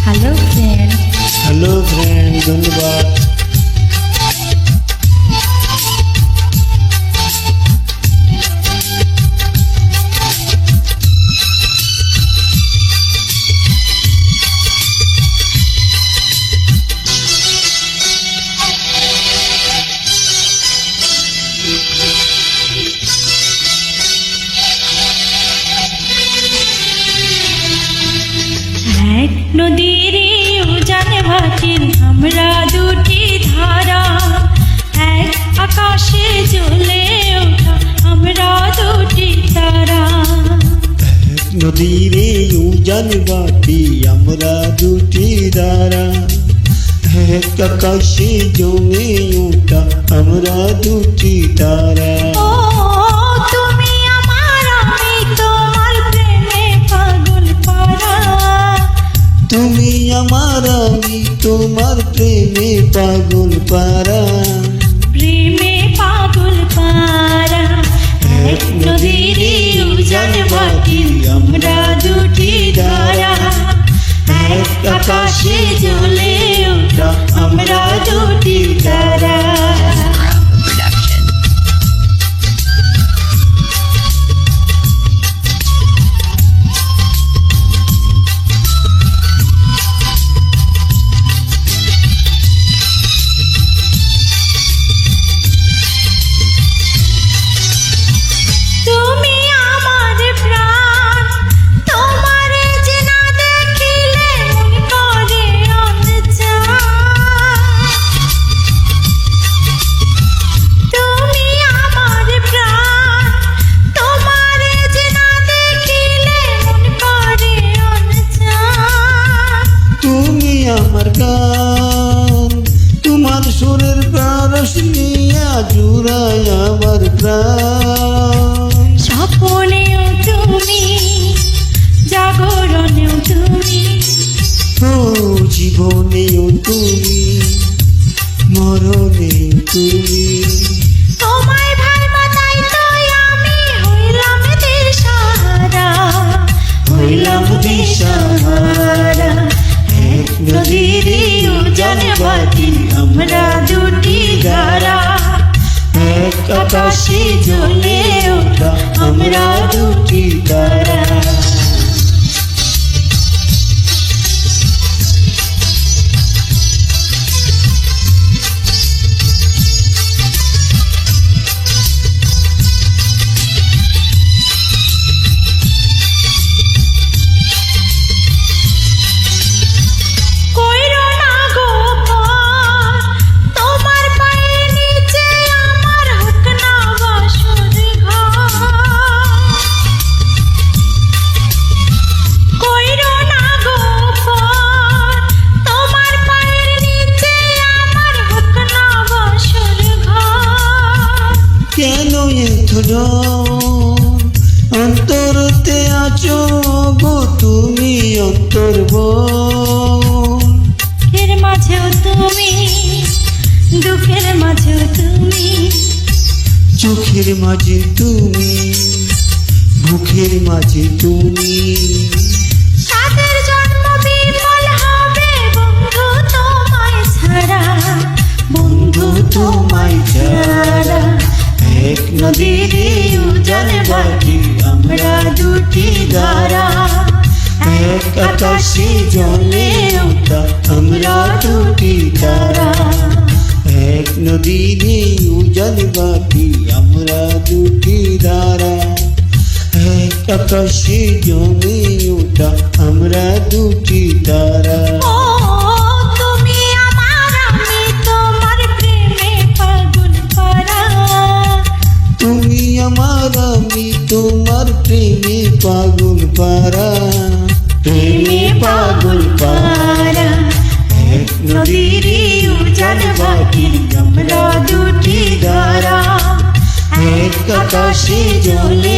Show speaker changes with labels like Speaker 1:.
Speaker 1: Hello friend.
Speaker 2: Hello friend, ধন্যবাদ।
Speaker 1: এক নদীর উজান ভাটির আমরা দুটি ধারা, এক আকাশে জ্বলে ওঠা আমরা দুটি তারা।
Speaker 2: এক নদীর উজান বাটি আমরা দুটি ধারা, এক আকাশে জমে ওঠা আমরা দুটি তারা।
Speaker 1: ও তুমি আমার, আমি তোমার প্রেমে পাগল পারা।
Speaker 2: তুমি আমার, আমি তোমার প্রেমে পাগল পারা।
Speaker 1: প্রেমে পাগল পারা। এক নদীর উজান ভাটির আমরা দুটি ধারা, এক আকাশে জ্বলে ওঠা আমরা দুটি তারা। তুমি আমার প্রাণ, তোমার যে না দেখিলে মন করে অনচান। তুমি আমার প্রাণ, তোমার যে না দেখিলে মন করে অনচান।
Speaker 2: তুমি আমার গান, তোমার সুরের প্রারস নিয়া জুড়ায় আমার প্রাণ।
Speaker 1: স্বপ্নেও তুমি, জাগরণেও তুমি,
Speaker 2: ও জীবনেও তুমি, মরণেও তুমি।
Speaker 1: তোমায় ভালবাসাই তো আমি হইলাম দিশাহারা, হইলাম দিশাহারা। এক নদীর উজান ভাটি আমরা দুটি ধারা, এক আকাশে জ্বলে ওঠা আমরা দুটি তারা। কইরো না গো পর, তোমার পায়ের নিচে আমার হোক না বাসর ঘর। কইরো না গো পর, তোমার পায়ের নিচে আমার হোক না বাসর ঘর।
Speaker 2: কেন এত ডর, অন্তরতে আছো গো তুমি অন্তর্বন।
Speaker 1: সুখের মাঝেও তুমি, দুঃখের মাঝেও তুমি,
Speaker 2: চোখের মাঝে তুমি, বুকের মাঝে তুমি।
Speaker 1: সাদের জন্ম বিফল হবে বন্ধু তোমায় ছাড়া, বন্ধু তোমায় ছাড়া।
Speaker 2: এক
Speaker 1: নদীর উজান ভাটি আমরা দুটি ধারা,
Speaker 2: এক আকাশে জলে ওঠা আমরা দুটি তারা। এক নদীর উজান বাটি আমরা দুটি ধারা, এক আকাশে জমে ওঠা আমরা দুটি তারা।
Speaker 1: ও তুমি আমার, আমি তোমার প্রেমে পাগল পারা।
Speaker 2: তুমি আমার, আমি তোমার প্রেমে পাগল পারা।
Speaker 1: প্রেমে পাগল পারা।
Speaker 2: এক
Speaker 1: নদীর উজান ভাটির আমরা দুটি ধারা, এক আকাশে জ্বলে